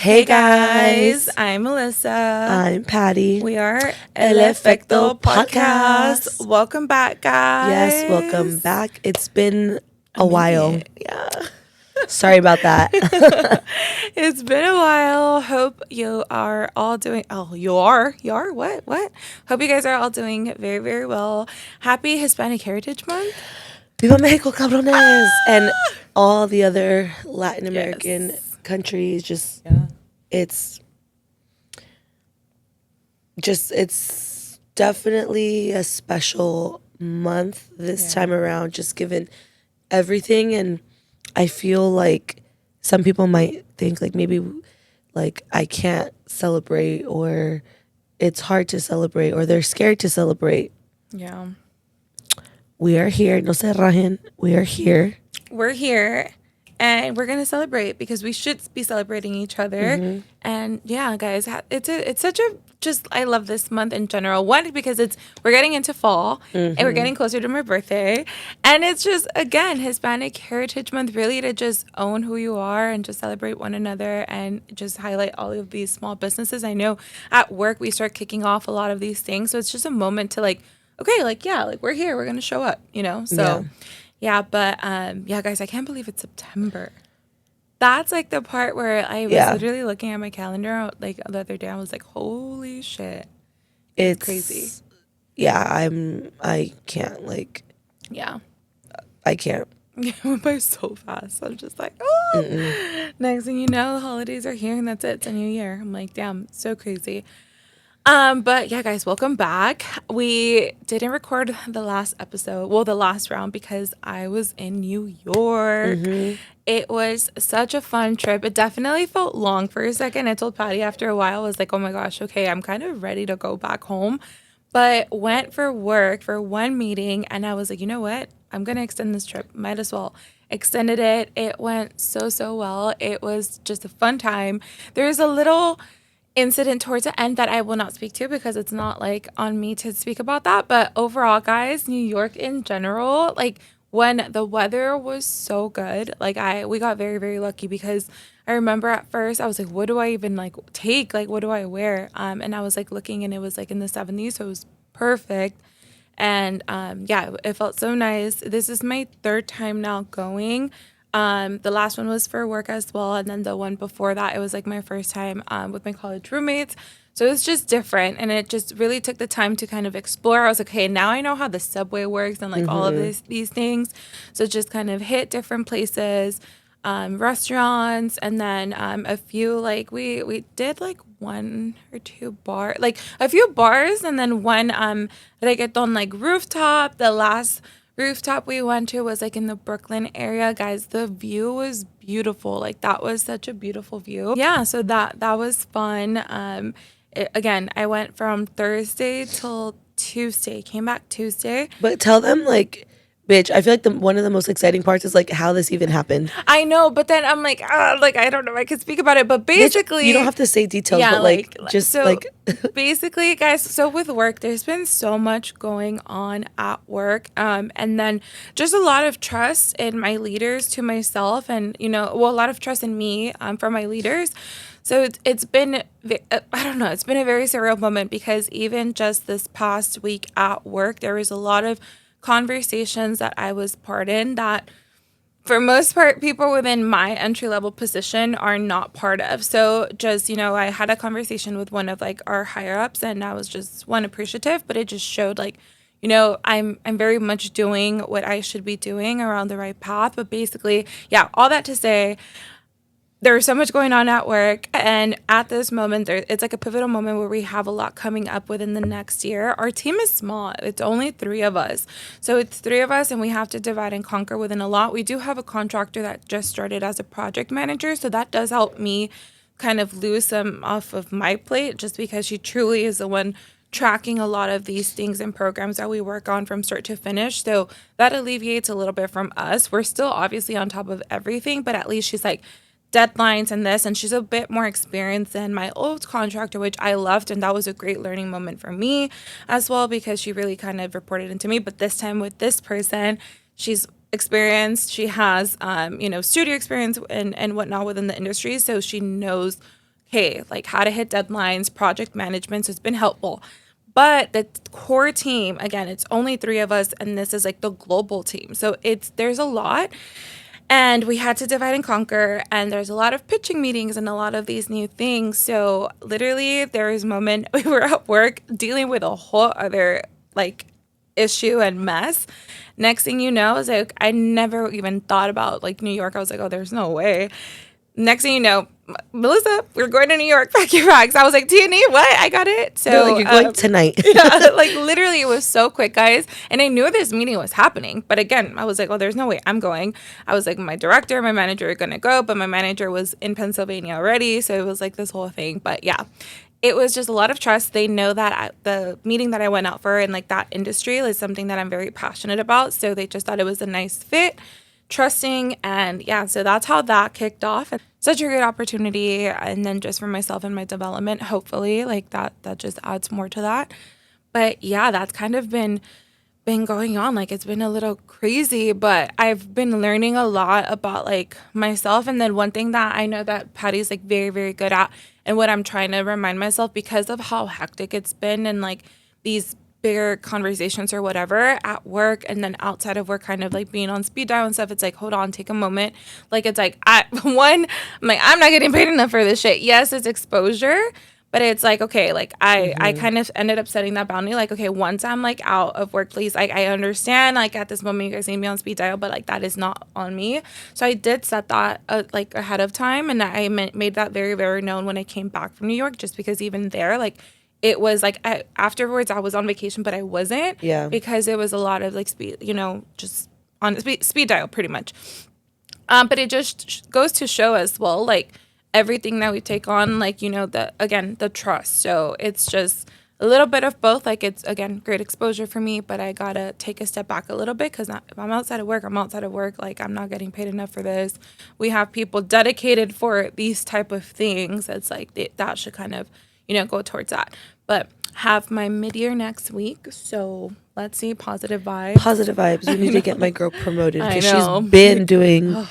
Hey guys, I'm Melissa. I'm Patty. We are El Efecto Podcast. Podcast. Welcome back, guys. Yes, welcome back. It's been a while. Yeah. Sorry about that. It's been a while. Hope you are all doing. Oh, you are. What? Hope you guys are all doing very, very well. Happy Hispanic Heritage Month. Viva Mexico, cabrones! And all the other Latin American countries. It's definitely a special month this time around, just given everything. And I feel like some people might think like maybe like I can't celebrate, or it's hard to celebrate, or they're scared to celebrate. Yeah. We are here. No se rajen. We are here. We're here and we're going to celebrate because we should be celebrating each other. Mm-hmm. And yeah, guys, it's such a I love this month in general. One, because we're getting into fall and we're getting closer to my birthday. And it's just, again, Hispanic Heritage Month, really to just own who you are and just celebrate one another and just highlight all of these small businesses. I know at work we start kicking off a lot of these things. So it's just a moment to we're here, we're going to show up, So yeah, guys, I can't believe it's September. That's like the part where I was literally looking at my calendar like the other day. I was like, holy shit. It's crazy. Yeah, I can't Yeah. I can't. It went by so fast. I'm just like, oh. Next thing you know, the holidays are here and that's it. It's a new year. I'm like, damn, so crazy. But yeah, guys, welcome back. We didn't record the last episode, the last round, because I was in New York. It was such a fun trip. It definitely felt long for a second. I told Patty after a while, I was like, oh my gosh, okay, I'm kind of ready to go back home. But went for work for one meeting and I was like, you know what? I'm going to extend this trip. Might as well. Extended it. It went so well. It was just a fun time. There's a little incident towards the end that I will not speak to because it's not like on me to speak about that. But overall, guys, New York in general, like when the weather was so good, we got very, very lucky because I remember at first I was like, what do I even take? Like, what do I wear? And I was like looking and it was like in the 70s. So it was perfect. And it felt so nice. This is my third time now going. The last one was for work as well. And then the one before that, it was like my first time with my college roommates. So it was just different. And it just really took the time to kind of explore. I was like, okay, now I know how the subway works and all of these things. So just kind of hit different places, restaurants, and then a few, we did one or two a few bars, and then one reggaeton rooftop. The last rooftop we went to was in the Brooklyn area. Guys, the view was beautiful. That was such a beautiful view. Yeah, so that was fun. Again, I went from Thursday till Tuesday. Came back Tuesday. But tell them bitch, I feel like one of the most exciting parts is how this even happened. I know, but then I'm I don't know if I could speak about it, but basically, bitch, you don't have to say details, but basically, guys, so with work, there's been so much going on at work, and then just a lot of trust in my leaders to myself, and a lot of trust in me, from my leaders. So it's been, I don't know, it's been a very surreal moment because even just this past week at work, there was a lot of conversations that I was part in that for most part people within my entry-level position are not part of. So just, I had a conversation with one of our higher ups and I was just appreciative, but it just showed I'm very much doing what I should be doing around the right path. But basically, yeah, all that to say, there's so much going on at work, and at this moment, it's a pivotal moment where we have a lot coming up within the next year. Our team is small. It's only 3 of us. So it's 3 of us, and we have to divide and conquer within a lot. We do have a contractor that just started as a project manager, so that does help me kind of lose some off of my plate just because she truly is the one tracking a lot of these things and programs that we work on from start to finish. So that alleviates a little bit from us. We're still obviously on top of everything, but at least she's deadlines and this, and she's a bit more experienced than my old contractor, which I loved, and that was a great learning moment for me as well because she really kind of reported into me. But this time with this person, she's experienced, she has studio experience and whatnot within the industry, so she knows hey, like how to hit deadlines, project management. So it's been helpful. But the core team, again, it's only 3 of us, and this is like the global team. So there's a lot. And we had to divide and conquer, and there's a lot of pitching meetings and a lot of these new things. So literally there was a moment we were at work dealing with a whole other like issue and mess. Next thing you know, is like I never even thought about like New York. I was like, oh, there's no way. Next thing you know, Melissa, we're going to New York. Pack your bags. I was like, Tierney, what? I got it. So They're like, you're going tonight. yeah, like literally, it was so quick, guys. And I knew this meeting was happening, but again, I was like, oh, there's no way I'm going. I was like, my director, my manager are gonna go, but my manager was in Pennsylvania already, so it was like this whole thing. But yeah, it was just a lot of trust. They know that the meeting that I went out for in like that industry is something that I'm very passionate about, so they just thought it was a nice fit, trusting, and yeah, so that's how that kicked off. Such a great opportunity, and then just for myself and my development, hopefully, like that just adds more to that. But yeah, that's kind of been going on. Like it's been a little crazy, but I've been learning a lot about like myself. And then one thing that I know that Patty's like very, very good at, and what I'm trying to remind myself because of how hectic it's been and like these bigger conversations or whatever at work and then outside of work, kind of like being on speed dial and stuff, it's like, hold on, take a moment. Like it's like I'm like, I'm not getting paid enough for this shit. Yes, it's exposure, but it's like, okay, like I kind of ended up setting that boundary. Like, okay, once I'm like out of work, please, like I understand, like at this moment you guys need me on speed dial, but like that is not on me. So I did set that like ahead of time, and I made that very, very known when I came back from New York, just because even there, like it was like afterwards I was on vacation, but I wasn't. Yeah. Because it was a lot of like speed, just on speed dial pretty much. But it just goes to show as well, like everything that we take on, like, the trust. So it's just a little bit of both. Like it's, again, great exposure for me, but I got to take a step back a little bit because if I'm outside of work, I'm outside of work. Like I'm not getting paid enough for this. We have people dedicated for these type of things. It's like that should kind of, go towards that. But have my mid-year next week, so let's see, positive vibes. Positive vibes. We need to get my girl promoted because know. she's been doing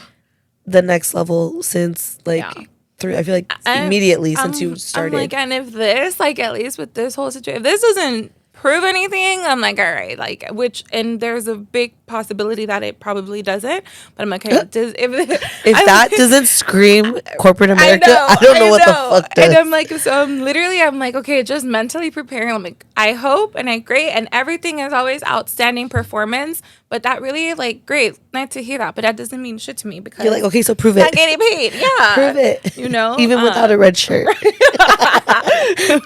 the next level since like I feel like immediately since you started. I'm like, and if this, like at least with this whole situation, if this doesn't prove anything, I'm like, all right, like and there's a big possibility that it probably doesn't, but I'm like, okay, if that doesn't scream corporate America, I don't know what the fuck does. And I'm like, so I'm like, okay, just mentally preparing. I'm like, I hope and I great, and everything is always outstanding performance, but that really like great, nice to hear that, but that doesn't mean shit to me because you're like, okay, so prove it. Not getting paid, yeah, prove it, even without a red shirt,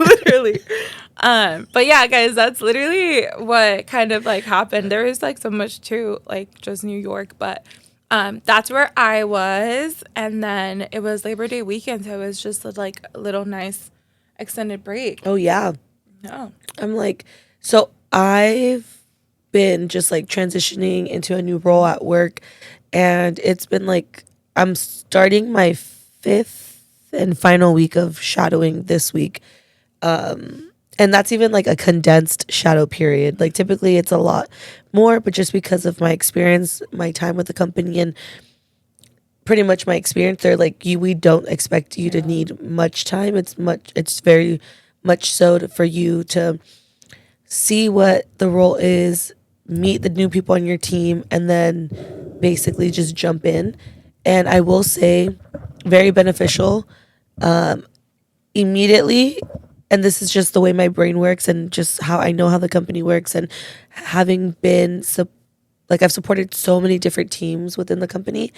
literally. But yeah, guys, that's literally what kind of like happened. There is like so much to like just New York, but that's where I was, and then it was Labor Day weekend, so it was just like a little nice extended break. Oh yeah. I'm like, so I've been just like transitioning into a new role at work, and it's been like I'm starting my 5th and final week of shadowing this week. And that's even like a condensed shadow period. Like typically it's a lot more, but just because of my experience, my time with the company, and pretty much my experience, they're like, we don't expect you to need much time. It's very much so for you to see what the role is, meet the new people on your team, and then basically just jump in. And I will say, very beneficial. Immediately, and this is just the way my brain works and just how I know how the company works, and having been I've supported so many different teams within the company,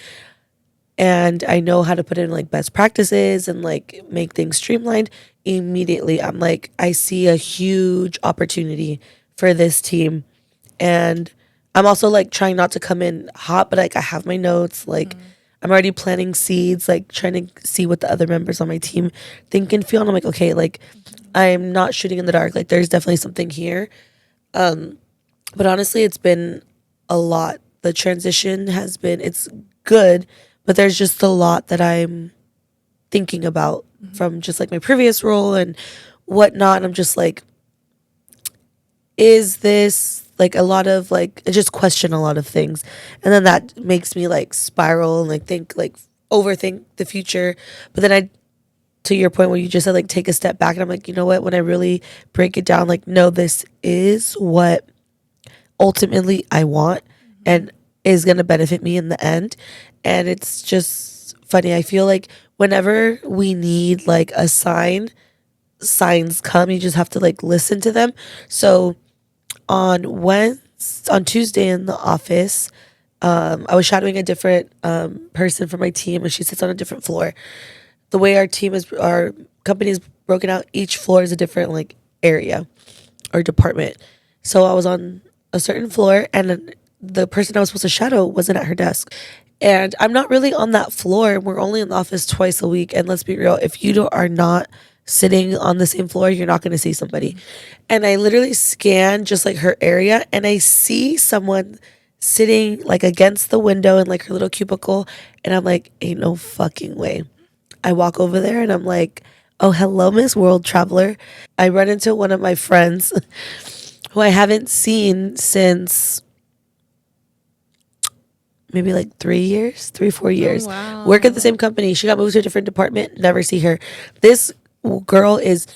and I know how to put in like best practices and like make things streamlined. Immediately I'm like, I see a huge opportunity for this team, and I'm also like trying not to come in hot, but like I have my notes, like I'm already planting seeds, like trying to see what the other members on my team think and feel. And I'm like, okay, like I'm not shooting in the dark. Like there's definitely something here. But honestly, it's been a lot. The transition it's good, but there's just a lot that I'm thinking about from just like my previous role and whatnot. And I'm just like, is this like a lot of like, I just question a lot of things. And then that makes me like spiral and like think like overthink the future. But then to your point where you just said like take a step back, and I'm like, you know what, when I really break it down, like, no, this is what ultimately I want and is going to benefit me in the end. And it's just funny. I feel like whenever we need like a signs come, you just have to like listen to them. So on Tuesday in the office, I was shadowing a different person from my team, and she sits on a different floor. The way our company is broken out, each floor is a different like area or department. So I was on a certain floor, and the person I was supposed to shadow wasn't at her desk. And I'm not really on that floor. We're only in the office twice a week. And let's be real, if are not sitting on the same floor, you're not going to see somebody. And I literally scan just like her area, and I see someone sitting like against the window in like her little cubicle. And I'm like, ain't no fucking way. I walk over there and I'm like, oh, hello, Miss World Traveler. I run into one of my friends who I haven't seen since maybe like 3-4 years. Oh, wow. Work at the same company. She got moved to a different department. Never see her. This girl is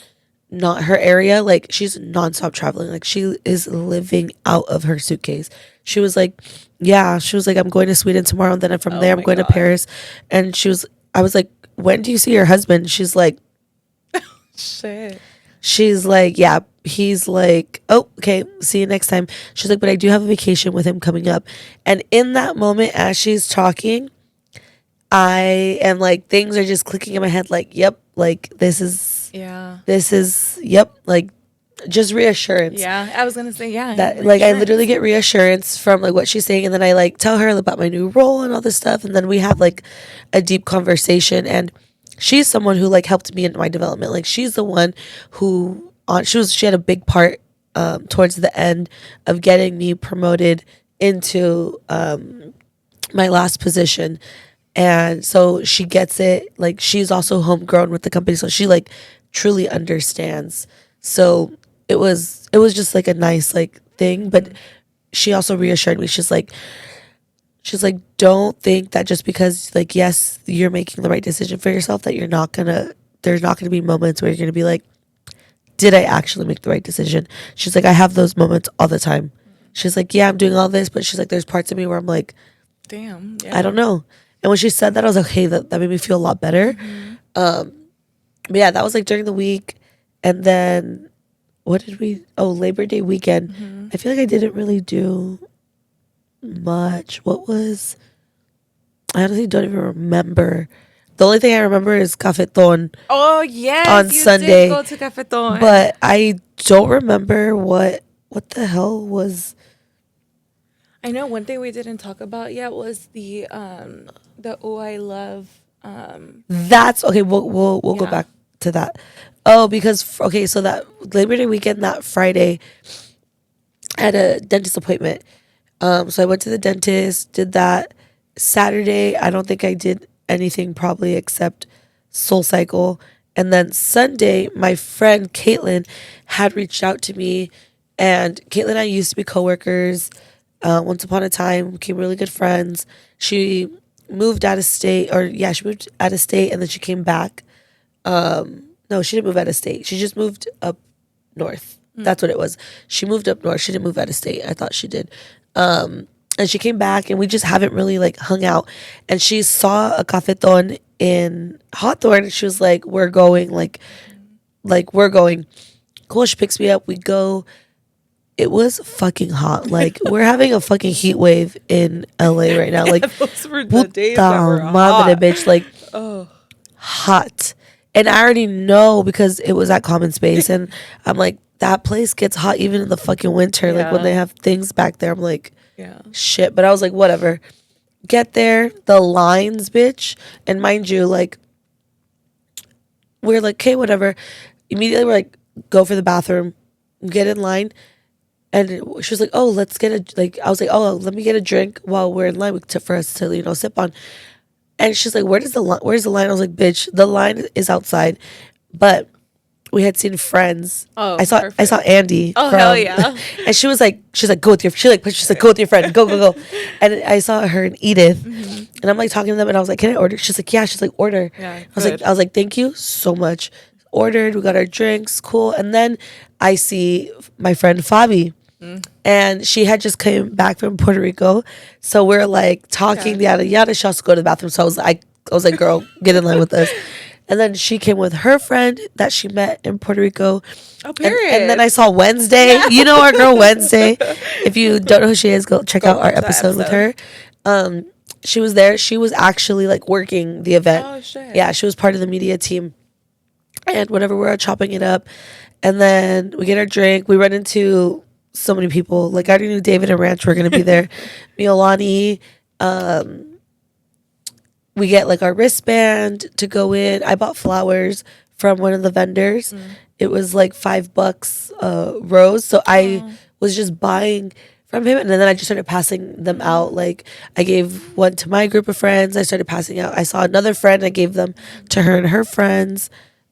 not her area. Like, she's nonstop traveling. Like, she is living out of her suitcase. She was like, yeah. She was like, I'm going to Sweden tomorrow, and then from there I'm going to Paris. And I was like, when do you see your husband? She's like, shit. She's like, yeah. He's like, oh, okay, see you next time. She's like, but I do have a vacation with him coming up. And in that moment, as she's talking, I am like, things are just clicking in my head. Like, yep, like yep, like just reassurance. Yeah, I was gonna say, yeah. That like I literally get reassurance from like what she's saying, and then I like tell her about my new role and all this stuff, and then we have like a deep conversation. And she's someone who like helped me in my development. Like, she's the one who she had a big part towards the end of getting me promoted into my last position. And so she gets it. Like, she's also homegrown with the company, so she like truly understands. So it was just like a nice like thing. But she also reassured me. She's like, don't think that just because like, yes, you're making the right decision for yourself, that there's not gonna be moments where you're gonna be like, did I actually make the right decision? She's like, I have those moments all the time. She's like, yeah, I'm doing all this, but she's like, there's parts of me where I'm like, damn, yeah. I don't know. And when she said that, I was like, hey, that made me feel a lot better. But yeah, that was like during the week. And then Labor Day weekend. I feel like I didn't really do much. I honestly don't even remember. The only thing I remember is Cafeton. Oh, yes. On Sunday. Did go to Cafeton. But I don't remember what the hell was. I know one thing we didn't talk about yet was the Oh I Love. That's okay. We'll go back to that. Oh, because so that Labor Day weekend, that Friday, I had a dentist appointment. So I went to the dentist, did that. Saturday, I don't think I did anything probably except Soul Cycle. And then Sunday, my friend Caitlin had reached out to me, and Caitlin and I used to be coworkers. Once upon a time, became really good friends. She moved out of state, she moved out of state, and then she came back. No, she didn't move out of state. She just moved up north. That's what it was. She moved up north. She didn't move out of state. I thought she did. And she came back, and we just haven't really like hung out. And she saw a cafeton in Hawthorne, and she was like, we're going, like we're going. Cool. She picks me up. We go. It was fucking hot. Like, we're having a fucking heat wave in LA right now. Like, those were the days that were hot. Bitch, like, hot. And I already know because it was at Common Space, and I'm like, that place gets hot even in the fucking winter. Like, when they have things back there, I'm like, shit. But I was like, whatever. Get there, the lines, bitch. And mind you, like, we're like, okay, whatever. Immediately, we're like, go for the bathroom, get in line. And she was like, oh, let's get I was like, oh, let me get a drink while we're in line for us to, sip on. And she's like, where's the line? I was like, bitch, the line is outside. But we had seen Friends. Oh, I saw Andy. Oh, hell yeah. And she's like, go with your friend. Go. And I saw her and Edith. And I'm like talking to them, and I was like, "Can I order?" She's like, "Yeah." She's like, "Order." Yeah, I was like, "Thank you so much." Ordered. We got our drinks. Cool. And then I see my friend Fabi, and she had just came back from Puerto Rico, so we're like talking yada yada. She has to go to the bathroom, so I was like, "Girl, get in line with us." And then she came with her friend that she met in Puerto Rico. Oh, period. And then I saw Wednesday. Yeah. You know our girl Wednesday. If you don't know who she is, go check out our episode with her. She was there. She was actually like working the event. Oh shit. Yeah, she was part of the media team. And whenever we're out chopping it up, and then we get our drink, we run into so many people. Like I already knew David and Ranch were gonna be there. Miolani, we get like our wristband to go in. I bought flowers from one of the vendors. It was like $5 rose. So I was just buying from him, and then I just started passing them out. Like I gave one to my group of friends. I started passing out. I saw another friend. I gave them to her and her friends.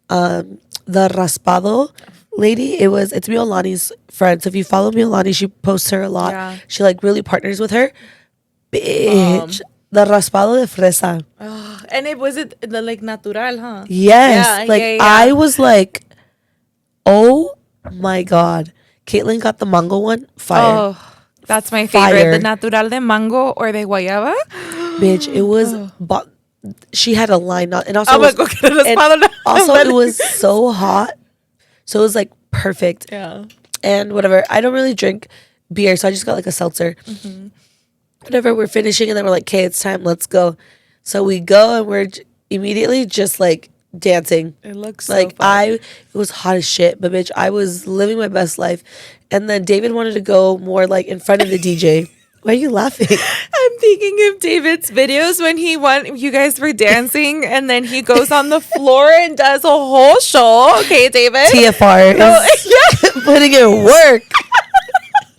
The raspado lady, it's Miolani's friend. So if you follow Miolani, she posts her a lot. Yeah. She like really partners with her. Bitch. The raspado de fresa. Oh, and was it the like natural, huh? Yes. I was like, oh my God. Caitlin got the mango one. Fire. Oh, that's my favorite. Fire. The natural de mango or de guayaba. Bitch, it was... she had a line. And also, I'm going to go get a raspado now. Also, it was so hot. So it was like perfect. Yeah. And whatever. I don't really drink beer, so I just got like a seltzer. Whatever, we're finishing, and then we're like, okay, it's time, let's go. So we go, and we're immediately just like dancing. It looks so like fun. it was hot as shit, but bitch, I was living my best life. And then David wanted to go more like in front of the DJ. Why are you laughing? I'm thinking of David's videos when you guys were dancing, and then he goes on the floor and does a whole show. Okay, David. TFR is putting in work.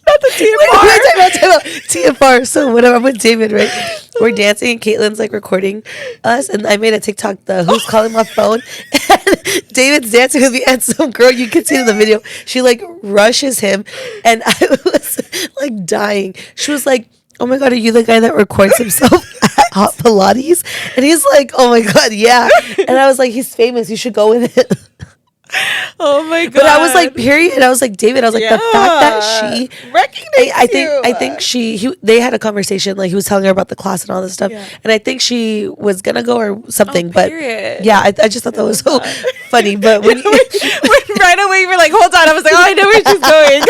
Not the TFR. TFR. So whenever I'm with David, right, we're dancing and Caitlin's like recording us, and I made a TikTok, the who's calling my phone, and David's dancing with me, and some girl, you can see in the video, she like rushes him, and I was like dying. She was like, oh my God, are you the guy that records himself at Hot Pilates? And he's like, oh my God, yeah. And I was like, he's famous, you should go with it. Oh my God. But I was like, period. I was like, David, I was like, the fact that she recognized I think they had a conversation, like he was telling her about the class and all this stuff. Yeah. And I think she was gonna go or something. But yeah, I just thought that was so funny. But when right away you were like, hold on, I was like, oh, I know where she's going.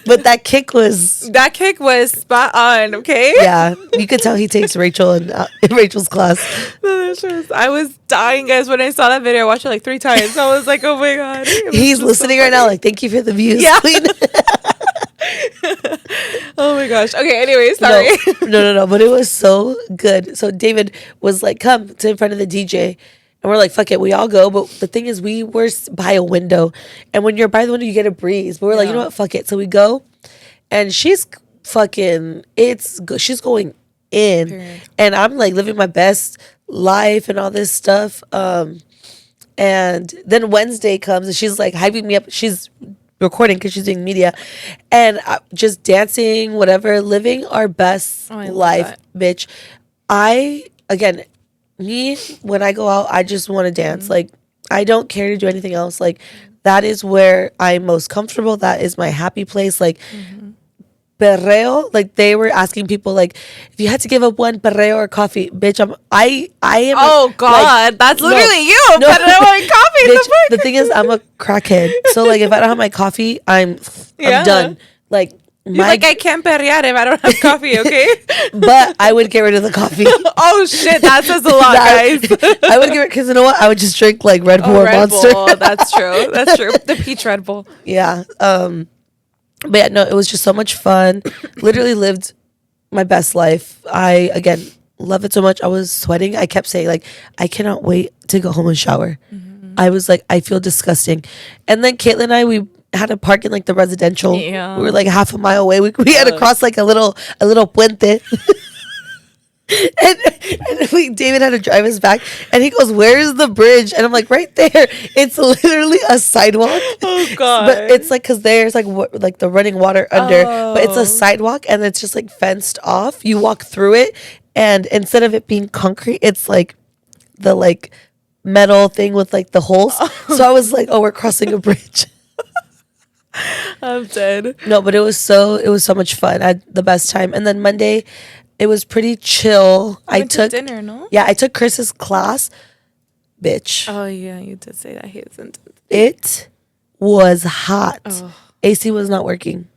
But that kick was spot on, okay? Yeah. You could tell he takes Rachel in Rachel's class. I was dying, guys, when I saw that video. I watched it like 3 times. I was like, oh my God. He's listening right now, like, thank you for the views. Yeah. Oh my gosh. Okay, anyway, sorry. No. But it was so good. So David was like, come to in front of the DJ. And we're like, fuck it, we all go. But the thing is, we were by a window. And when you're by the window, you get a breeze. But we're like, you know what, fuck it. So we go. And she's fucking, she's going in. Period. And I'm like living my best life and all this stuff. And then Wednesday comes and she's like hyping me up. She's recording because she's doing media, and just dancing, whatever, living our best life, bitch. When I go out, I just want to dance. Like, I don't care to do anything else. Like, that is where I'm most comfortable. That is my happy place. Like, perreo, like they were asking people, like, if you had to give up one, perreo or coffee, bitch, I am. Oh God, like, that's literally you. No, perreo and coffee. Bitch, the thing is, I'm a crackhead, so like if I don't have my coffee, I'm done. Like, I can't perrear if I don't have coffee, okay? But I would get rid of the coffee. Oh shit, that says a lot, guys. I would get rid, because you know what? I would just drink like Red Bull or Monster. Bull. That's true. The peach Red Bull. Yeah. But yeah, no, it was just so much fun. Literally lived my best life. I, again, love it so much. I was sweating. I kept saying, like, I cannot wait to go home and shower. I was like, I feel disgusting. And then Caitlin and I, we had to park in like the residential. Yeah. We were like half a mile away. We had to cross like a little puente. David had to drive us back, and he goes, "Where's the bridge?" And I'm like, "Right there." It's literally a sidewalk. Oh God. But it's like because there's like the running water under, but it's a Oh. sidewalk and it's just like fenced off. You walk through it, and instead of it being concrete, it's like the like metal thing with like the holes. So I was like, "Oh, we're crossing a bridge." I'm dead. No, but it was so much fun. I had the best time. And then Monday, it was pretty chill. I Went to took dinner, no? Yeah, I took Chris's class. Bitch, Oh yeah, you did say that he isn't. it was hot. Oh. AC was not working.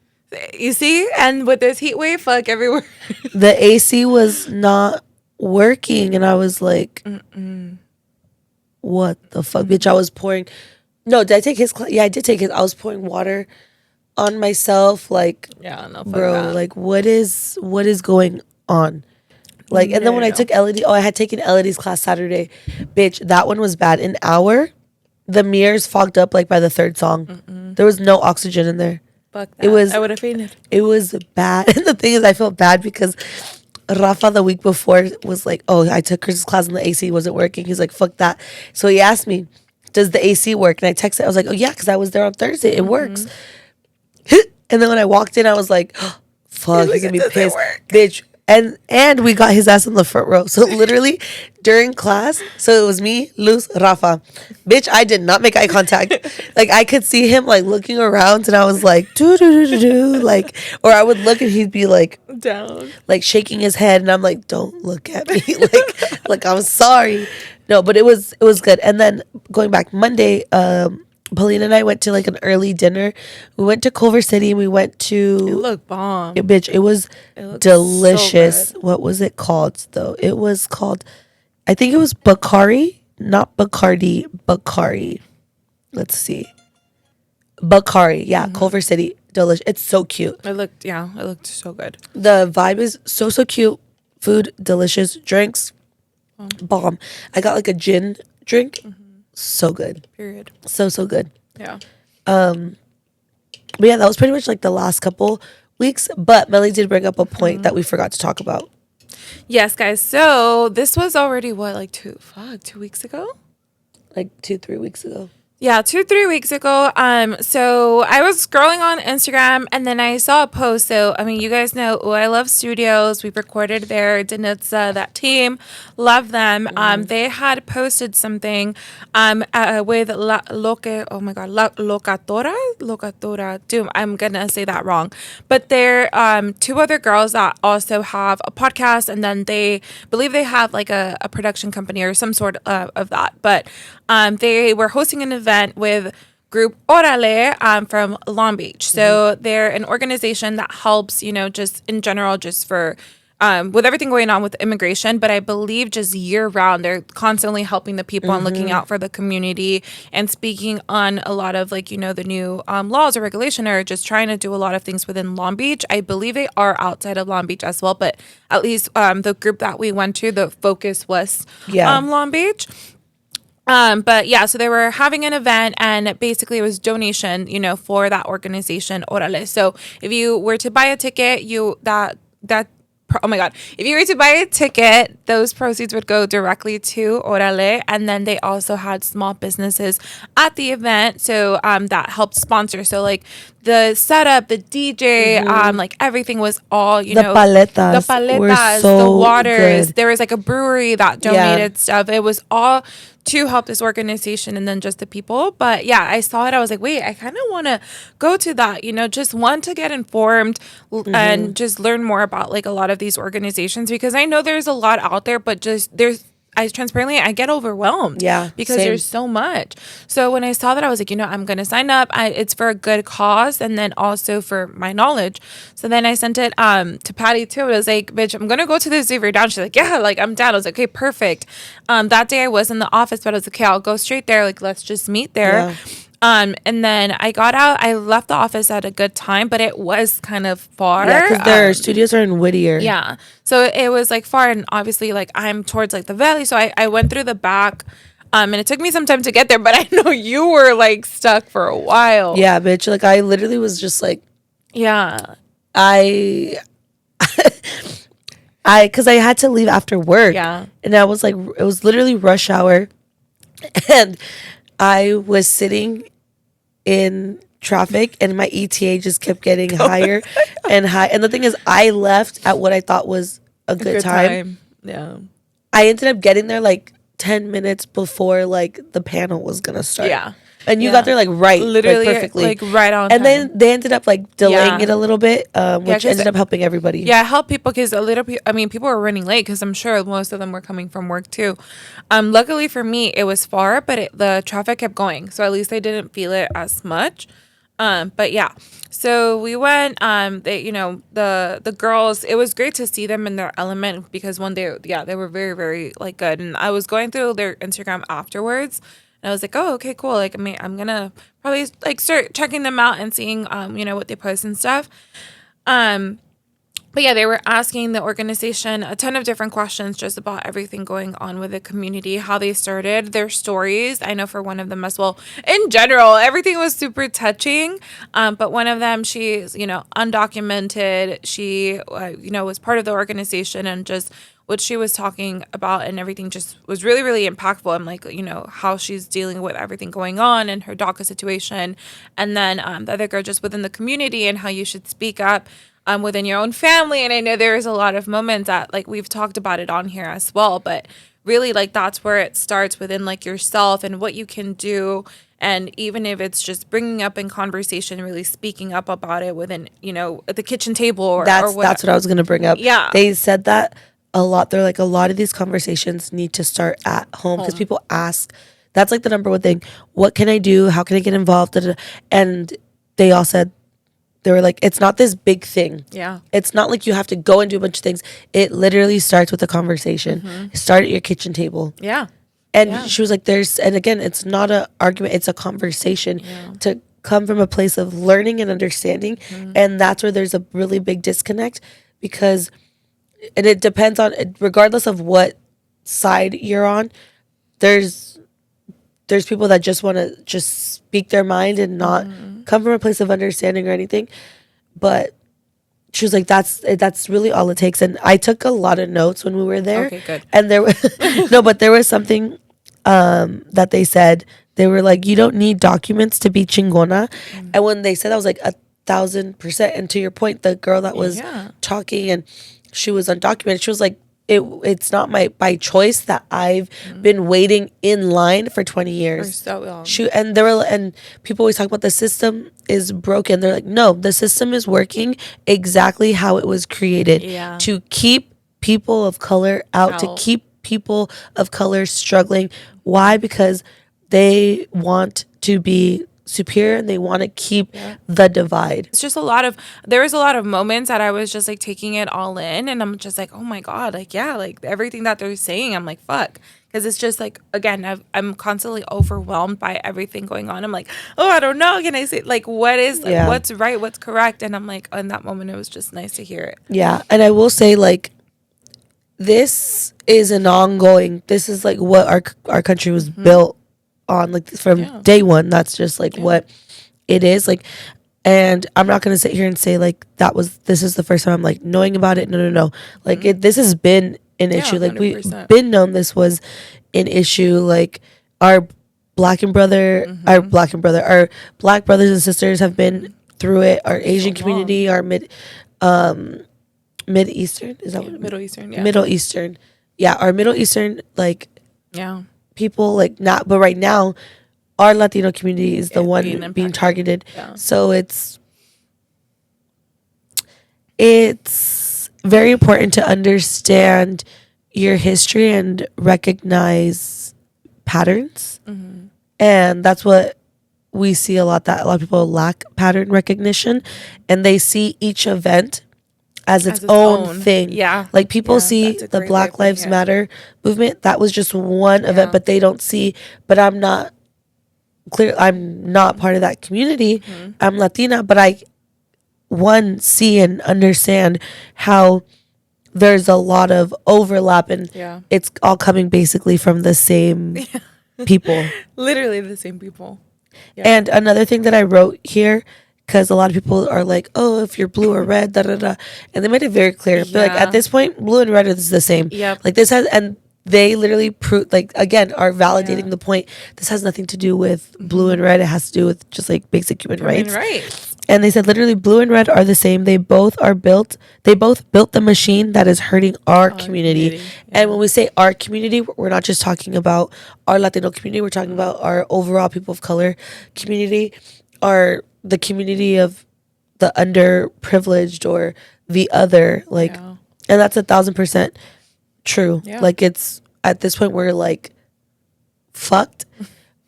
You see, and with this heat wave, fuck everywhere. The AC was not working, and I was like, "What the fuck, bitch?" I was pouring. No, did I take his class? Yeah, I did take his. I was pouring water on myself, like, Yeah, no, fuck bro, that. like, what is going on? Like, and then when I No. took Elodie, I had taken Elodie's class Saturday. Bitch, that one was bad. An hour, the mirrors fogged up like by the third song. There was no oxygen in there. Fuck that. It was, I would have fainted. it was bad. And the thing is, I felt bad because Rafa the week before was like, "Oh, I took Chris's class and the AC wasn't working." He's like, "Fuck that." So he asked me, "Does the AC work?" And I texted, I was like, "Oh yeah, because I was there on Thursday. It works." And then when I walked in, I was like, oh, "Fuck, You're he's like, gonna be "It doesn't pissed, work." bitch." And we got his ass in the front row. So literally during class, so it was me, Luz, Rafa. Bitch, I did not make eye contact. Like I could see him like looking around, and I was like, do do do do do, like, or I would look and he'd be like Down. shaking his head, and I'm like, "Don't look at me." like I'm sorry. No, but it was good. And then going back Monday, Pauline and I went to like an early dinner. We went to Culver City, and we went It to looked bomb. bitch. It was looked delicious. so What was it called though? It was called, I think it was Bacardi, not Bacardi, Bacardi. Let's see, Bacardi. Yeah, Culver City, delicious. It's so cute. It looked so good. The vibe is so cute. Food delicious. Drinks bomb. I got like a gin drink. So good. Period. So good. Yeah. But yeah, that was pretty much like the last couple weeks. But Melly did bring up a point that we forgot to talk about. Yes, guys. So this was already what, like 2 weeks ago? Like 2-3 weeks ago. Yeah, 2-3 weeks ago. So I was scrolling on Instagram and then I saw a post. So I mean, you guys know I Love Studios. We've recorded there. Danitza, that team, love them. They had posted something with oh my god, Locatora. Dude, I'm gonna say that wrong. But they're two other girls that also have a podcast, and then they believe they have like a production company or some sort of that. But they were hosting an event with group Orale from Long Beach. So they're an organization that helps, just in general, just for with everything going on with immigration. But I believe just year round, they're constantly helping the people and looking out for the community and speaking on a lot of the new laws or regulation, or just trying to do a lot of things within Long Beach. I believe they are outside of Long Beach as well, but at least the group that we went to, the focus was Long Beach. But yeah, so they were having an event, and basically it was donation, for that organization, Orale. So if you were to buy a ticket, oh my God, if you were to buy a ticket, those proceeds would go directly to Orale. And then they also had small businesses at the event. So that helped sponsor. So like the setup, the DJ, like everything was all, The paletas were so the waters. good. There was like a brewery that donated stuff. It was all to help this organization and then just the people. But yeah, I saw it. I was like, wait, I kind of want to go to that, just one, to get informed and just learn more about like a lot of these organizations, because I know there's a lot out there, but just I get overwhelmed. Yeah, because same. there's so much. So when I saw that, I was like, I'm going to sign up. It's for a good cause, and then also for my knowledge. So then I sent it to Patty too. I was like, bitch, I'm going to go to this if you're down. She's like, yeah, like I'm down. I was like, okay, perfect. That day I was in the office, but I was like, okay, I'll go straight there. Like, let's just meet there. Yeah. And then I got out. I left the office at a good time, but it was kind of far. Yeah, because their studios are in Whittier. Yeah. So it was like far, and obviously like I'm towards like the valley. So I went through the back, and it took me some time to get there, but I know you were like stuck for a while. Yeah, bitch. Like I literally was just like, Yeah. because I had to leave after work. Yeah. And I was like, it was literally rush hour. And I was sitting in traffic and my ETA just kept getting higher and high. And the thing is, I left at what I thought was a good time. Yeah. I ended up getting there like 10 minutes before like the panel was going to start. Yeah. And you got there like literally like, perfectly. like right on and time. then they ended up like delaying it a little bit, which 'cause ended up helping everybody. Yeah, help people because people were running late because I'm sure most of them were coming from work too. Luckily for me, it was far, but the traffic kept going, so at least I didn't feel it as much. But yeah, so we went. The girls. It was great to see them in their element because one day, they were very very like good. And I was going through their Instagram afterwards. And I was like, oh, okay, cool. Like, I mean, I'm gonna probably like start checking them out and seeing, what they post and stuff. But yeah, they were asking the organization a ton of different questions just about everything going on with the community, how they started, their stories. I know for one of them as well. In general, everything was super touching. But one of them, she's, undocumented. She, was part of the organization and just what she was talking about and everything just was really, really impactful. And like, how she's dealing with everything going on and her DACA situation. And then the other girl just within the community and how you should speak up within your own family. And I know there's a lot of moments that like we've talked about it on here as well, but really like that's where it starts within like yourself and what you can do. And even if it's just bringing up in conversation, really speaking up about it within, at the kitchen table or that's what I was going to bring up. Yeah. They said that a lot. They're like, a lot of these conversations need to start at home because people ask, that's like the number one thing. What can I do? How can I get involved? And they all said, they were like, it's not this big thing. Yeah. It's not like you have to go and do a bunch of things. It literally starts with a conversation. Start at your kitchen table. Yeah. And she was like, and again, it's not an argument, it's a conversation to come from a place of learning and understanding. And that's where there's a really big disconnect because, and it depends on, regardless of what side you're on, there's people that just want to just speak their mind and not come from a place of understanding or anything. But she was like, that's really all it takes. And I took a lot of notes when we were there. Okay, good. And there but there was something that they said. They were like, you don't need documents to be chingona. And when they said that, I was like 1,000%. And to your point, the girl that was talking and she was undocumented, she was like, it's not by choice that I've been waiting in line for 20 years. For so long. And people always talk about the system is broken. They're like, no, the system is working exactly how it was created to keep people of color out, to keep people of color struggling. Why? Because they want to be superior and they want to keep the divide. It's just there was a lot of moments that I was just like taking it all in and I'm just like, oh my God, like, yeah, like everything that they're saying, I'm like, fuck. Because it's just like, again, I'm constantly overwhelmed by everything going on. I'm like, oh, I don't know. Can I say like, what's right? What's correct? And I'm like, in that moment, it was just nice to hear it. Yeah. And I will say like, this is like what our country was built on, like from day one. That's just like what it is like. And I'm not gonna sit here and say like this is the first time I'm like knowing about it. No, like this has been an issue. Like 100%. We've been known this was an issue. Like our black brothers and sisters have been through it. Our Asian community, our Mid Eastern, is that what Middle Eastern, Middle Eastern, our Middle Eastern, like people like not, but right now our Latino community is the one being targeted. So it's very important to understand your history and recognize patterns. And that's what we see a lot, that a lot of people lack pattern recognition and they see each event as its own thing. Like people see the Black Lives Matter movement. That was just one event, but they don't see, but I'm not part of that community. I'm Latina, but I see and understand how there's a lot of overlap and it's all coming basically from the same people. Literally the same people. And another thing that I wrote here, because a lot of people are like, oh, if you're blue or red, da da da, and they made it very clear. But like at this point, blue and red is the same. Yep. Like this has, and they literally prove, like, again, are validating the point. This has nothing to do with blue and red. It has to do with just like basic human rights. And they said literally blue and red are the same. They both built the machine that is hurting our community. Yeah. And when we say our community, we're not just talking about our Latino community. We're talking about our overall people of color community, the community of the underprivileged or the other. Like, and that's 1,000% true. Yeah. Like, it's at this point we're like fucked,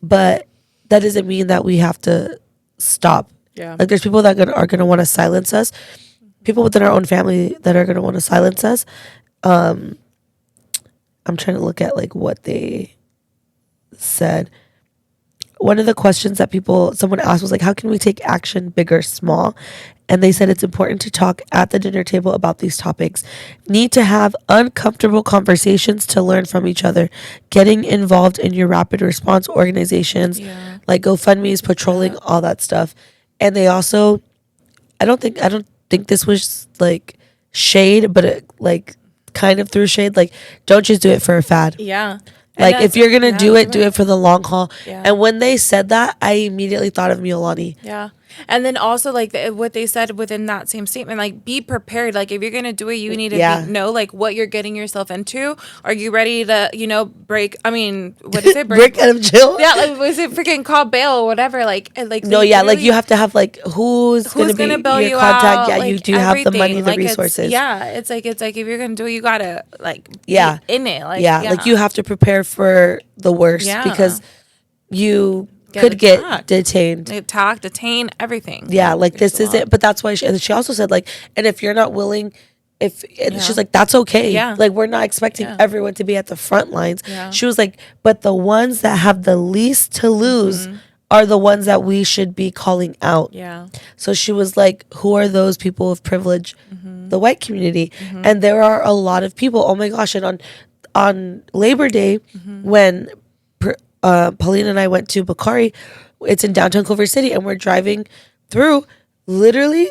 but that doesn't mean that we have to stop. Yeah. Like, there's people that are going to want to silence us, people within our own family that are going to want to silence us. I'm trying to look at like what they said. One of the questions that someone asked was like, how can we take action, big or small? And they said it's important to talk at the dinner table about these topics. Need to have uncomfortable conversations to learn from each other. Getting involved in your rapid response organizations, like GoFundMe's, patrolling, all that stuff. And they also, I don't think this was like shade, but it like kind of threw shade. Like, don't just do it for a fad. Yeah. Like, if you're going to do it for the long haul. Yeah. And when they said that, I immediately thought of Miolani. Yeah. And then also, like, what they said within that same statement, like, be prepared. Like, if you're going to do it, you need to know, like, what you're getting yourself into. Are you ready to, what is it? Break out of jail? Yeah, like, was it freaking call bail or whatever? Like no, yeah, like, you have to have, like, who's going to be your contact? Out, yeah, like, you do have the money, the resources. It's like, if you're going to do it, you got to, like, be in it. Like, like, you have to prepare for the worst because you could get detained. Detained, everything. Yeah, like, this is it. But that's why she also said, like, and if you're not willing, she's like, that's okay. Yeah. Like, we're not expecting everyone to be at the front lines. Yeah. She was like, but the ones that have the least to lose are the ones that we should be calling out. Yeah. So she was like, who are those people of privilege? The white community. And there are a lot of people. Oh my gosh. And on Labor Day, when Pauline and I went to Bakari, it's in downtown Culver City, and we're driving through. Literally,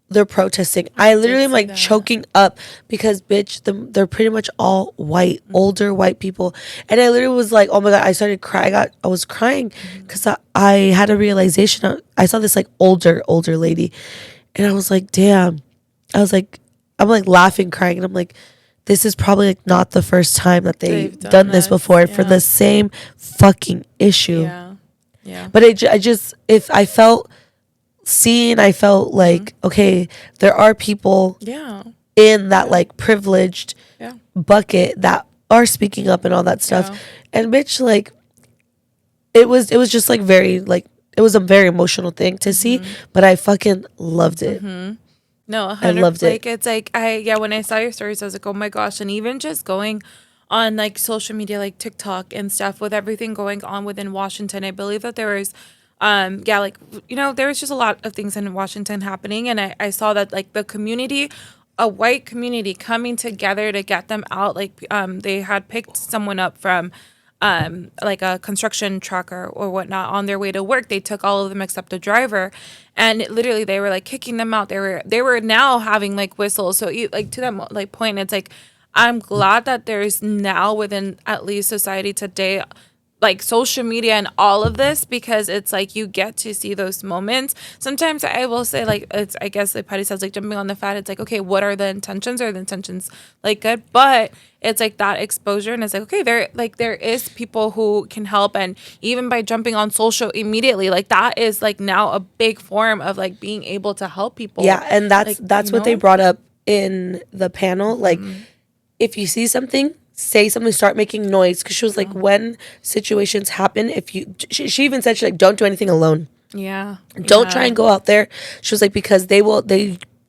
they're protesting. I literally am like choking up because, bitch, they're pretty much all white, older white people. And I literally was like, oh my God, I started crying. I was crying because I had a realization. I saw this like older lady, and I was like, damn. I'm like laughing, crying, and I'm like, this is probably like not the first time that they've done this before for the same fucking issue. Yeah. Yeah. But I felt seen, I felt like, okay, there are people in that like privileged bucket that are speaking up and all that stuff. Yeah. And bitch, like, it was just like very, like, it was a very emotional thing to see, but I fucking loved it. No, I loved it. Like, it's like, when I saw your stories, I was like, oh my gosh. And even just going on like social media, like TikTok and stuff, with everything going on within Washington, I believe that there was, there was just a lot of things in Washington happening. And I saw that, like, the community, a white community coming together to get them out. Like, they had picked someone up from, like a construction truck or whatnot on their way to work. They took all of them except the driver, and literally they were like kicking them out. They were now having like whistles. So like, to that like point, it's like, I'm glad that there's now within at least society today, like social media and all of this, because it's like you get to see those moments. Sometimes I will say, like, it's, I guess like Patty says, like, jumping on the fad, it's like, okay, what are the intentions? Are the intentions like good? But it's like that exposure, and it's like, okay, there is people who can help. And even by jumping on social immediately, like, that is like now a big form of like being able to help people. Yeah. And that's what they brought up in the panel. Like, if you see something, say something, start making noise. Because she was like, when situations happen, she even said, she's like, don't do anything alone. Yeah. Don't try and go out there. She was like, because they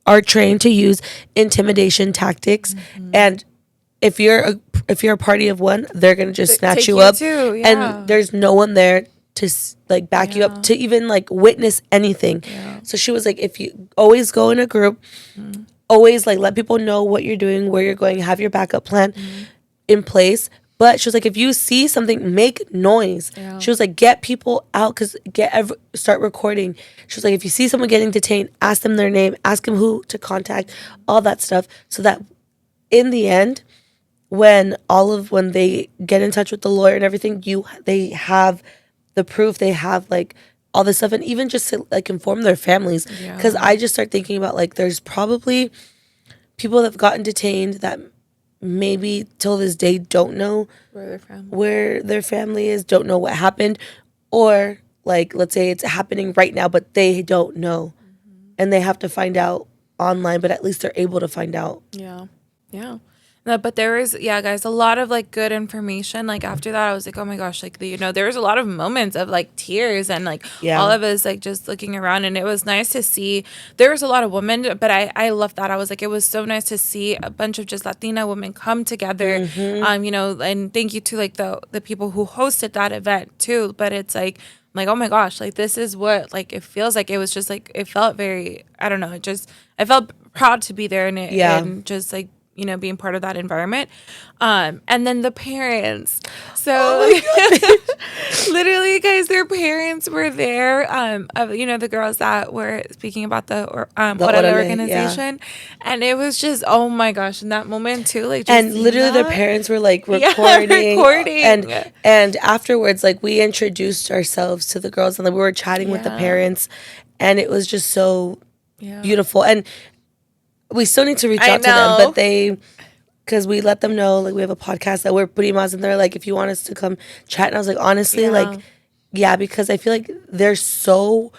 are trained to use intimidation tactics. And if you're a party of one, they're going to just snatch you up. Too, and there's no one there to like back you up, to even like witness anything. Yeah. So she was like, if you always go in a group, always like let people know what you're doing, where you're going, have your backup plan in place, But she was like, if you see something, make noise. Yeah. She was like, get people out, because start recording. She was like, if you see someone getting detained, ask them their name, ask them who to contact, all that stuff, so that in the end, when they get in touch with the lawyer and everything, they have the proof, they have like all this stuff, and even just to like inform their families. Because I just start thinking about like there's probably people that have gotten detained that maybe till this day don't know where their family is, don't know what happened, or like let's say it's happening right now but they don't know, and they have to find out online, but at least they're able to find out. Yeah. No, but there was, guys, a lot of like good information. Like after that, I was like, oh my gosh, like, there was a lot of moments of like tears and like all of us like just looking around, and it was nice to see. There was a lot of women, but I loved that. I was like, it was so nice to see a bunch of just Latina women come together. And thank you to like the people who hosted that event too. But it's like, oh my gosh, like this is what like it feels like. It was just like, it felt very, I don't know, I felt proud to be there, and just like, being part of that environment. And then the parents. So literally, guys, their parents were there. The girls that were speaking about the Orale organization. And it was just, oh my gosh, in that moment too. Like, and literally their parents were like recording. And afterwards, like we introduced ourselves to the girls, and like we were chatting with the parents, and it was just so beautiful. And we still need to reach out to them, but because we let them know, like, we have a podcast that we're putting on, and they're like, if you want us to come chat. And I was like, honestly, because I feel like they're so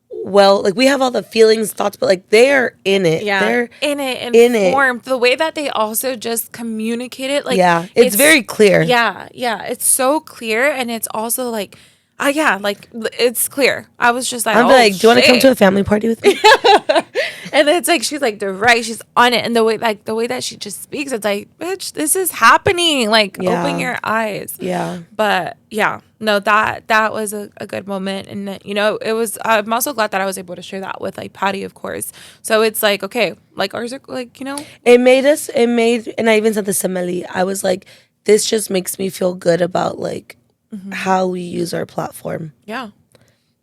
well, like, we have all the feelings, thoughts, but like, they are in it. Yeah. They're in it, informed. The way that they also just communicate it, like, it's very clear. Yeah. It's so clear, and it's also like, it's clear. I was just like, I'm like, do you want to come to a family party with me? And it's like, she's like, she's on it. And the way that she just speaks, it's like, bitch, this is happening. Like, open your eyes. Yeah. But no, that was a good moment. And it was, I'm also glad that I was able to share that with like Patty, of course. So it's like, okay, like ours are like, it made, and I even said this to Mely. I was like, this just makes me feel good about like, how we use our platform. Yeah.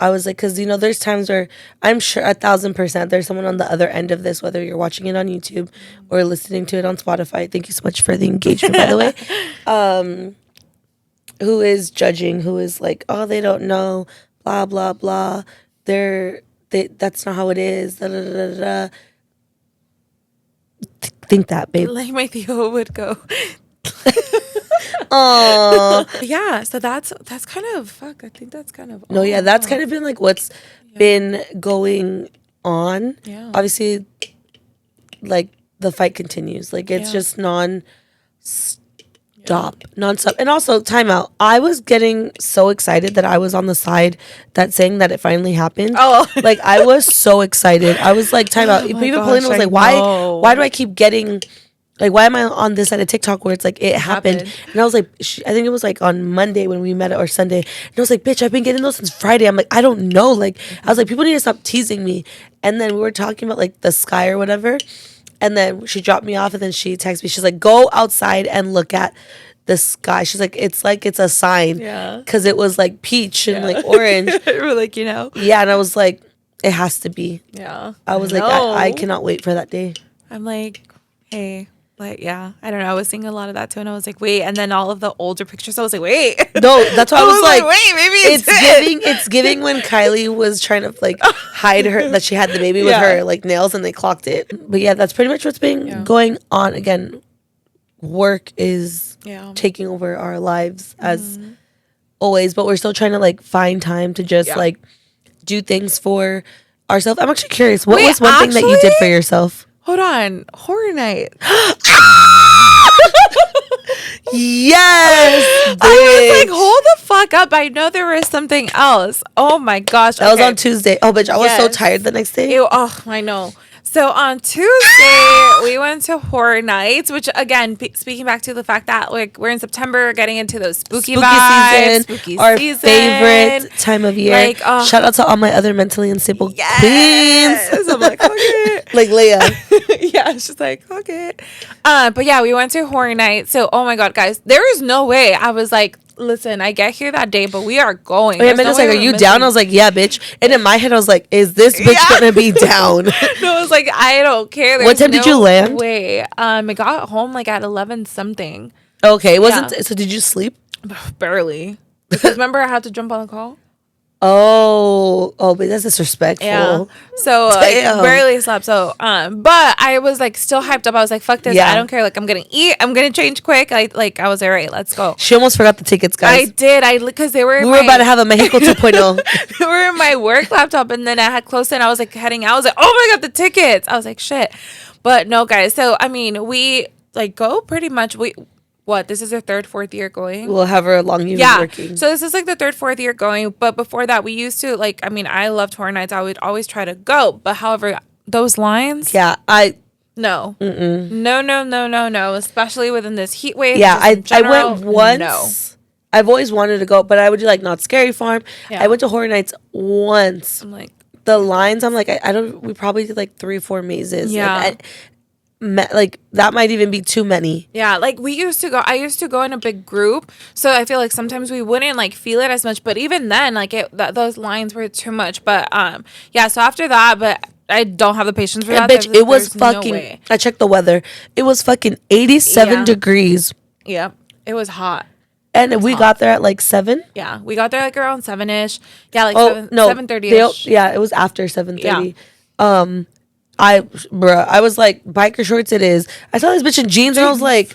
I was like, because, there's times where I'm sure 1,000% there's someone on the other end of this, whether you're watching it on YouTube or listening to it on Spotify. Thank you so much for the engagement, by the way. Who is judging, who is like, oh, they don't know, blah, blah, blah. That's not how it is. Da, da, da, da, da. Think that, babe. Like my Theo would go. Oh yeah, so that's kind of I think that's kind of that's kind of been like what's been going on. Yeah, obviously, like the fight continues. Like it's just non-stop. And also, timeout. I was getting so excited that I was on the side that's saying that it finally happened. Oh, like I was so excited. I was like, timeout. Even Paulina was like, why do I keep getting? Like, why am I on this side of TikTok where it's like, it happened? And I was like, I think it was like on Monday when we met or Sunday. And I was like, bitch, I've been getting those since Friday. I'm like, I don't know. Like, I was like, people need to stop teasing me. And then we were talking about like the sky or whatever. And then she dropped me off, and then she texted me. She's like, go outside and look at the sky. She's like it's a sign. Yeah. Because it was like peach and like orange. We're like, Yeah. And I was like, it has to be. Yeah. I was like, I cannot wait for that day. I'm like, hey. Like, I don't know. I was seeing a lot of that too, and I was like, wait. And then all of the older pictures, I was like, wait. No, that's why I was like, wait, maybe it's giving when Kylie was trying to like hide her that she had the baby with her like nails, and they clocked it. But that's pretty much what's been going on. Again, work is taking over our lives as always, but we're still trying to like find time to just like do things for ourselves. I'm actually curious. What was one thing that you did for yourself? Hold on. Horror night. Yes. I was like, hold the fuck up. I know there was something else. Oh my gosh. That was on Tuesday. Oh, bitch. I was so tired the next day. Oh, I know. So on Tuesday, we went to Horror Nights, which again, speaking back to the fact that like we're in September, getting into those spooky vibes, season, our favorite time of year. Like, shout out to all my other mentally unstable queens. I'm like, okay, like Leah. Yeah, she's like, okay. But yeah, we went to Horror Nights. So, oh my god, guys, there is no way. I was like, listen, I get here that day, but we are going. Oh, yeah, man, was like, are you down? I was like, yeah, bitch. And in my head, I was like, is this bitch gonna be down? No, I was like, I don't care. What time did you land? Wait, I got home like at 11 something. Okay, so did you sleep? Barely. Because remember, I had to jump on the call. Oh, but that's disrespectful. Yeah. So like, barely slept. So but I was like still hyped up. I was like, fuck this. Yeah. I don't care. Like I'm gonna eat. I'm gonna change quick. I was all right. Let's go. She almost forgot the tickets, guys. I did. Because they were. We were about to have a Mexico 2.0. They were in my work laptop, and then I had close in. I was like heading out. I was like, oh my god, the tickets. I was like, shit. But no, guys. So I mean, we like go pretty much. This is our third, fourth year going? We'll have her long year working. So this is like the third, fourth year going. But before that, we used to I loved Horror Nights. I would always try to go. But however, those lines. Yeah, No. Mm-mm. No. Especially within this heat wave. Yeah, I went once. No. I've always wanted to go, but I would do like Not Scary Farm. Yeah. I went to Horror Nights once. I'm like. The lines, I'm like, we probably did like 3 or 4 mazes. Yeah. Like that might even be too many. Yeah, like I used to go in a big group, so I feel like sometimes we wouldn't like feel it as much, but even then like those lines were too much. But yeah, so after that, but I don't have the patience for that. Bitch, it was fucking I checked the weather. It was fucking 87 degrees. Yeah, it was hot. And we got there at like 7. Yeah, we got there like around 7ish. Yeah, like 7:30ish. Yeah, it was after 7:30. Yeah. I was like, biker shorts it is. I saw this bitch in jeans and I was like,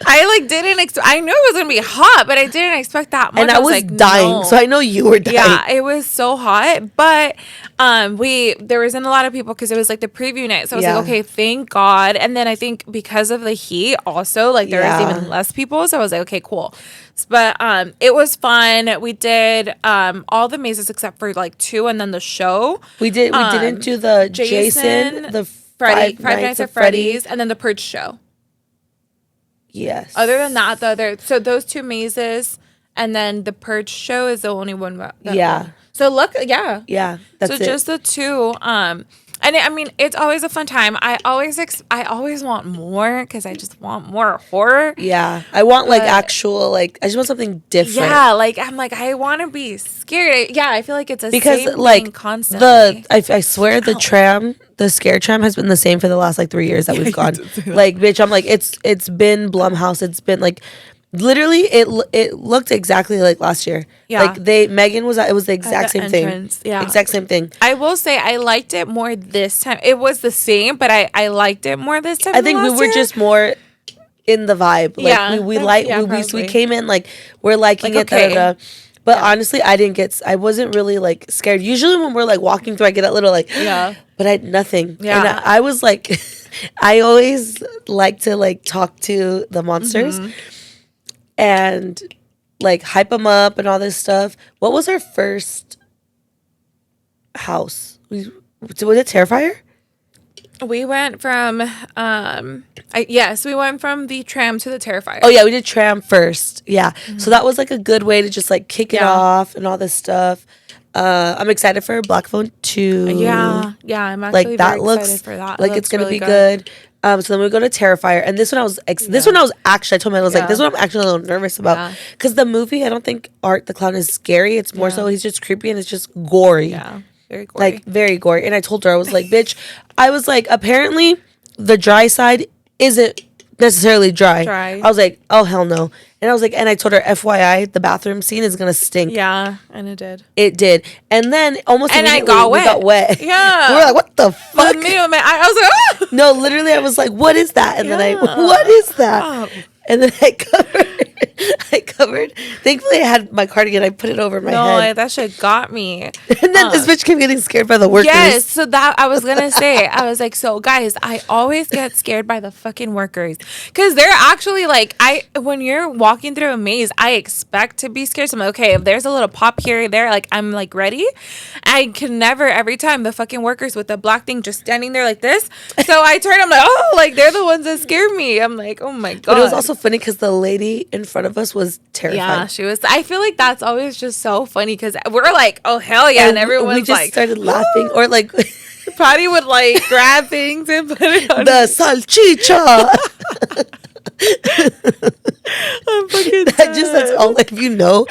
I didn't I knew it was gonna be hot, but I didn't expect that much. And I was like, dying. No. So I know you were dying. Yeah, it was so hot. But there wasn't a lot of people because it was like the preview night. So I was like, okay, thank God. And then I think because of the heat also, like there was even less people. So I was like, okay, cool. But it was fun. We did all the mazes except for like 2 and then the show. We didn't do the Jason, the Five Nights at Freddy's, and then the Purge show. Yes. Other than that, so those 2 mazes and then the Purge show is the only one. So yeah, that's so just the 2. And I mean, it's always a fun time. I always want more because I just want more horror. Yeah, I want actual I just want something different. Yeah, I'm like I want to be scared. Yeah, I feel like it's same thing constantly. I swear the scare tram has been the same for the last 3 years that we've gone. Like, bitch, I'm like it's been Blumhouse. It's been literally it looked exactly like last year. Yeah, Megan was it was the exact same entrance thing. Yeah, exact same thing. I will say I liked it more this time. It was the same, but I liked it more this time. I think we were just more in the vibe. We came in we're liking it. Okay. But honestly, I wasn't really scared. Usually when we're walking through, I get that little but I had nothing. Yeah, and I was I always like to talk to the monsters. Mm-hmm. And hype them up and all this stuff. What was our first house? Was it Terrifier? We went from we went from the tram to the Terrifier. Oh yeah, we did tram first. Yeah, so that was a good way to just kick it off and all this stuff. I'm excited for Black Phone 2. Yeah, I'm actually very excited for that. It's gonna be good. So then we go to Terrifier, and this one I was actually I told my this one I'm actually a little nervous about because the movie I don't think Art the Clown is scary. It's more so he's just creepy and it's just gory. Yeah, very gory. Very gory. And I told her I was bitch. I was apparently the dry side isn't necessarily dry. I was oh hell no. And I was and I told her FYI the bathroom scene is gonna stink. Yeah, and it did. It did. And then almost immediately we got wet. Yeah. We were what the fuck? I was oh! No, literally I was what is that? And then what is that? Oh. And then I covered I covered. Thankfully, I had my cardigan. I put it over my head. That shit got me. And then this bitch kept getting scared by the workers. Yes, so that I was gonna say, I was like, so guys, I always get scared by the fucking workers because they're actually like, when you're walking through a maze, I expect to be scared. So I'm like, okay, if there's a little pop here or there, like I'm like ready. I can never, every time the fucking workers with the black thing just standing there like this. So I turn, I'm like, oh, like they're the ones that scare me. I'm like, oh my god. But it was also funny because the lady in front of us was terrified. Yeah, she was. I feel like that's always just so funny because we're like, oh hell yeah, and everyone's we just like started laughing, or like Patty would like grab things and put it on the salchicha. I'm fucking That's all. If you know,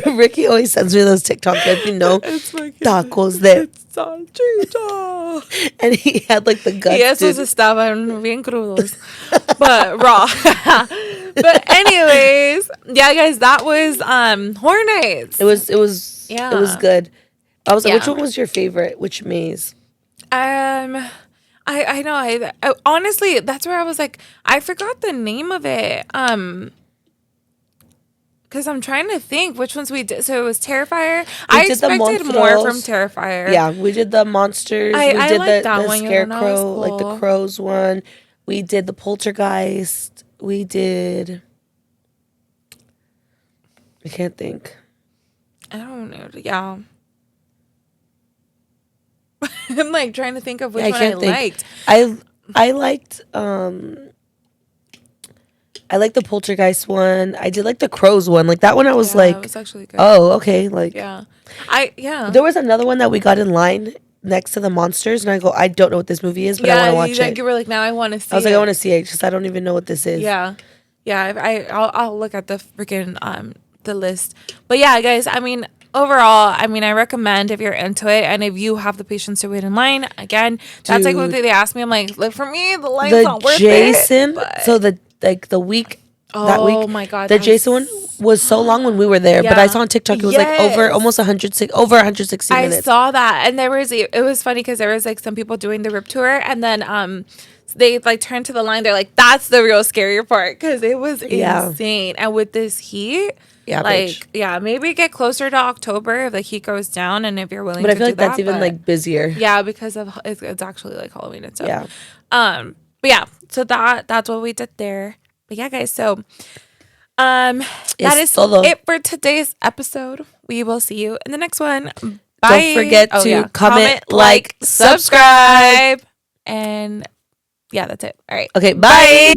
Ricky always sends me those TikToks. If you know, it's fucking, tacos there, salchicha. and he had like the guts. Y esos estaban bien crudos, but raw. But anyways, yeah, guys, that was Horror Nights. It was yeah, it was good. I was like, Yeah. which one was your favorite? Which maze? I know. I honestly, that's where I was like, I forgot the name of it. Because I'm trying to think which ones we did. So it was Terrifier. I expected more from Terrifier. Yeah, we did the monsters. I we did liked the that one. scarecrow, Cool. like the crows one. We did the poltergeist. We did. I can't think. I don't know. Yeah. I'm like trying to think of which one I liked. I liked I like the poltergeist one. I did like the crows one. Like that one I was like, it was actually good. Oh, okay. Like Yeah. There was another one that we got in line next to the monsters, and I go, I don't know what this movie is, but I want to watch it. You were like, now I want to see it. I was like, I want to see it because I don't even know what this is. Yeah. Yeah. I'll look at the freaking the list. But yeah, guys, I mean, overall, I mean, I recommend if you're into it and if you have the patience to wait in line. Again, that's like what they asked me. I'm like, look, for me, the line's not worth Jason, it. But... So the week. That week, oh my god, the Jason one was so long when we were there, but I saw on TikTok it was like over 160 minutes. I saw that, and it was funny because there was like some people doing the rip tour, and then they like turned to the line. They're like, that's the real scary part because it was insane, and with this heat. Yeah, like bitch. Yeah, maybe get closer to October if the heat goes down, and if you're willing. But to I feel like that's even but, like busier. Yeah, because of it's actually like Halloween and stuff. Yeah. But yeah, so that's what we did there. But yeah, guys, so that is it for today's episode. We will see you in the next one. Bye. Don't forget to comment, like, subscribe. And yeah, that's it. All right. Okay, bye.